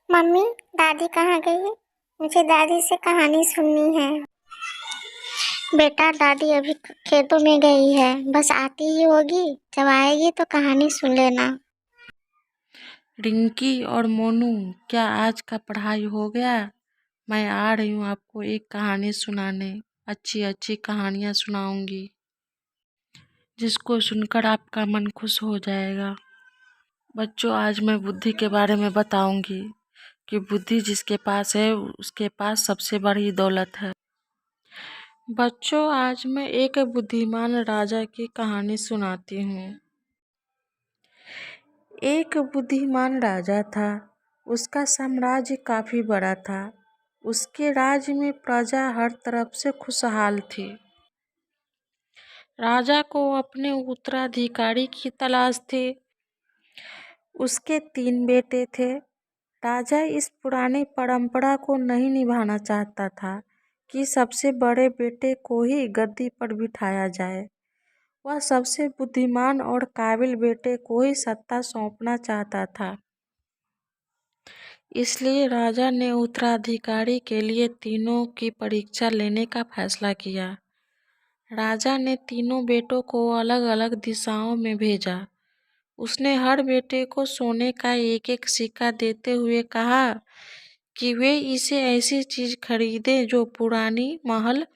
Mummy, दादी कहाँ गई? मुझे दादी से कहानी सुननी है। बेटा, दादी अभी खेतों में गई है, बस आती ही होगी। जब आएगी तो कहानी सुन लेना। रिंकी और मोनू, क्या आज का पढ़ाई हो गया? मैं आ रही हूँ आपको एक कहानी सुनाने। अच्छी अच्छी कहानियाँ सुनाऊंगी जिसको सुनकर आपका मन खुश हो जाएगा। बच्चों, आज मैं बुद्धि के बारे में बताऊंगी कि बुद्धि जिसके पास है उसके पास सबसे बड़ी दौलत है। बच्चों, आज मैं एक बुद्धिमान राजा की कहानी सुनाती हूँ। एक बुद्धिमान राजा था। उसका साम्राज्य काफी बड़ा था। उसके राज्य में प्रजा हर तरफ से खुशहाल थी। राजा को अपने उत्तराधिकारी की तलाश थी। उसके 3 बेटे थे। राजा इस पुरानी परंपरा को नहीं निभाना चाहता था कि सबसे बड़े बेटे को ही गद्दी पर बिठाया जाए। वह सबसे बुद्धिमान और काबिल बेटे को ही सत्ता सौंपना चाहता था। इसलिए राजा ने उत्तराधिकारी के लिए तीनों की परीक्षा लेने का फैसला किया। राजा ने तीनों बेटों को अलग अलग दिशाओं में भेजा। उसने हर बेटे को सोने का एक एक सिक्का देते हुए कहा कि वे इसे ऐसी चीज खरीदे जो पुरानी महल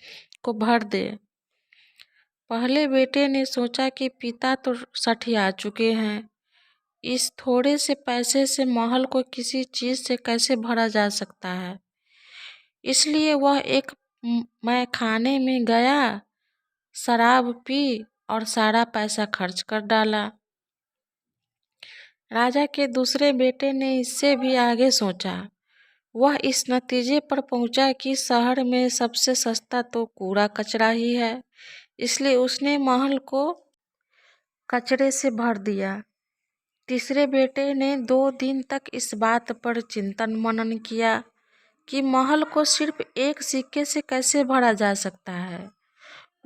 को भर दे। पहले बेटे ने सोचा कि पिता तो सठिया चुके हैं, इस थोड़े से पैसे से महल को किसी चीज से कैसे भरा जा सकता है। इसलिए वह एक मैखाने में गया, शराब पी और सारा पैसा खर्च कर डाला। राजा के दूसरे बेटे ने इससे भी आगे सोचा। वह इस नतीजे पर पहुंचा कि शहर में सबसे सस्ता तो कूड़ा कचरा ही है। इसलिए उसने महल को कचरे से भर दिया। तीसरे बेटे ने 2 दिन तक इस बात पर चिंतन मनन किया कि महल को सिर्फ एक सिक्के से कैसे भरा जा सकता है।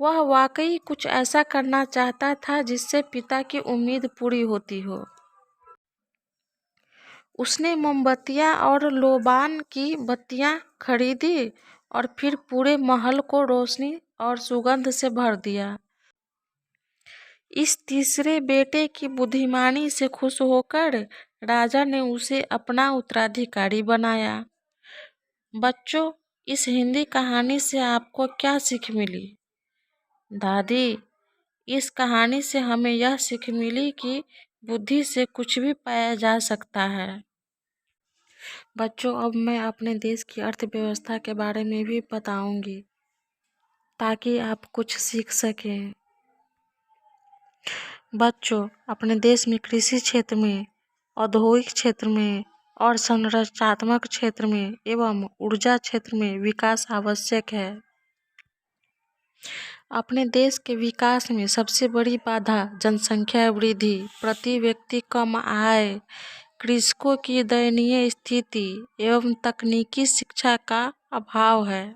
वह वाकई कुछ ऐसा करना चाहता था जिससे पिता की उम्मीद पूरी होती हो। उसने मोमबत्तियां और लोबान की बत्तियां खरीदी और फिर पूरे महल को रोशनी और सुगंध से भर दिया। इस तीसरे बेटे की बुद्धिमानी से खुश होकर राजा ने उसे अपना उत्तराधिकारी बनाया। बच्चों, इस हिंदी कहानी से आपको क्या सीख मिली? दादी, इस कहानी से हमें यह सीख मिली कि बुद्धि से कुछ भी पाया जा सकता है। बच्चों, अब मैं अपने देश की अर्थव्यवस्था के बारे में भी बताऊंगी ताकि आप कुछ सीख सकें। बच्चों, अपने देश में कृषि क्षेत्र में, औद्योगिक क्षेत्र में और संरचनात्मक क्षेत्र में एवं ऊर्जा क्षेत्र में विकास आवश्यक है। अपने देश के विकास में सबसे बड़ी बाधा जनसंख्या वृद्धि, प्रति व्यक्ति कम आय, कृषकों की दयनीय स्थिति एवं तकनीकी शिक्षा का अभाव है।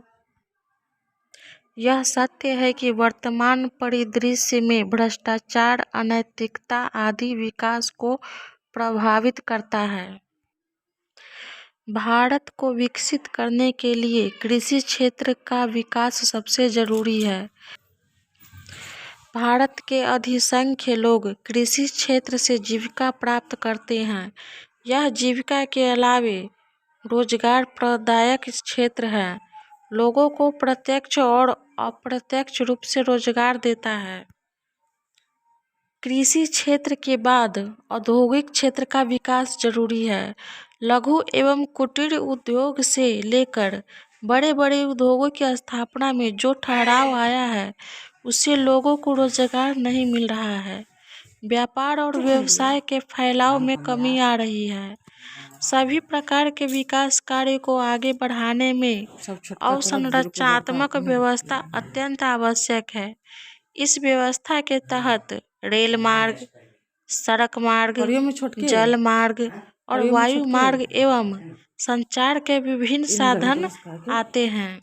यह सत्य है कि वर्तमान परिदृश्य में भ्रष्टाचार, अनैतिकता आदि विकास को प्रभावित करता है। भारत को विकसित करने के लिए कृषि क्षेत्र का विकास सबसे जरूरी है। भारत के अधिसंख्य लोग कृषि क्षेत्र से जीविका प्राप्त करते हैं। यह जीविका के अलावे रोजगार प्रदायक क्षेत्र है। लोगों को प्रत्यक्ष और अप्रत्यक्ष रूप से रोजगार देता है। कृषि क्षेत्र के बाद औद्योगिक क्षेत्र का विकास जरूरी है। लघु एवं कुटीर उद्योग से लेकर बड़े बड़े उद्योगों की स्थापना में जो ठहराव आया है, उससे लोगों को रोजगार नहीं मिल रहा है। व्यापार और व्यवसाय के फैलाव में कमी आ रही है। सभी प्रकार के विकास कार्य को आगे बढ़ाने में अवसंरचनात्मक व्यवस्था अत्यंत आवश्यक है। इस व्यवस्था के तहत रेल मार्ग, सड़क मार्ग, जल मार्ग और वायु मार्ग एवं संचार के विभिन्न साधन आते हैं।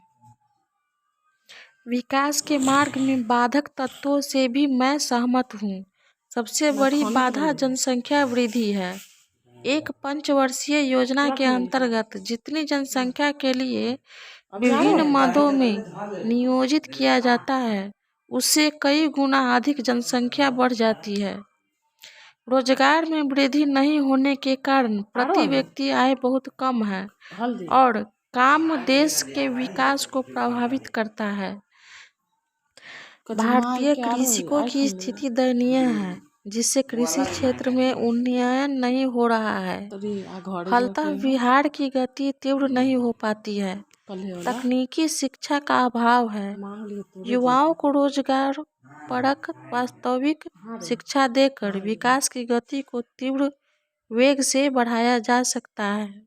विकास के मार्ग में बाधक तत्वों से भी मैं सहमत हूँ। सबसे बड़ी बाधा जनसंख्या वृद्धि है। एक पंचवर्षीय योजना के अंतर्गत जितनी जनसंख्या के लिए विभिन्न मदों में नियोजित किया जाता है, उससे कई गुना अधिक जनसंख्या बढ़ जाती है। रोजगार में वृद्धि नहीं होने के कारण प्रति व्यक्ति आय बहुत कम है और काम देश के विकास को प्रभावित करता है। भारतीय कृषकों की स्थिति दयनीय है, जिससे कृषि क्षेत्र में उन्नयन नहीं हो रहा है। फलतः बिहार की गति तीव्र नहीं हो पाती है। तकनीकी शिक्षा का अभाव है। युवाओं को रोजगार परक वास्तविक शिक्षा देकर विकास की गति को तीव्र वेग से बढ़ाया जा सकता है।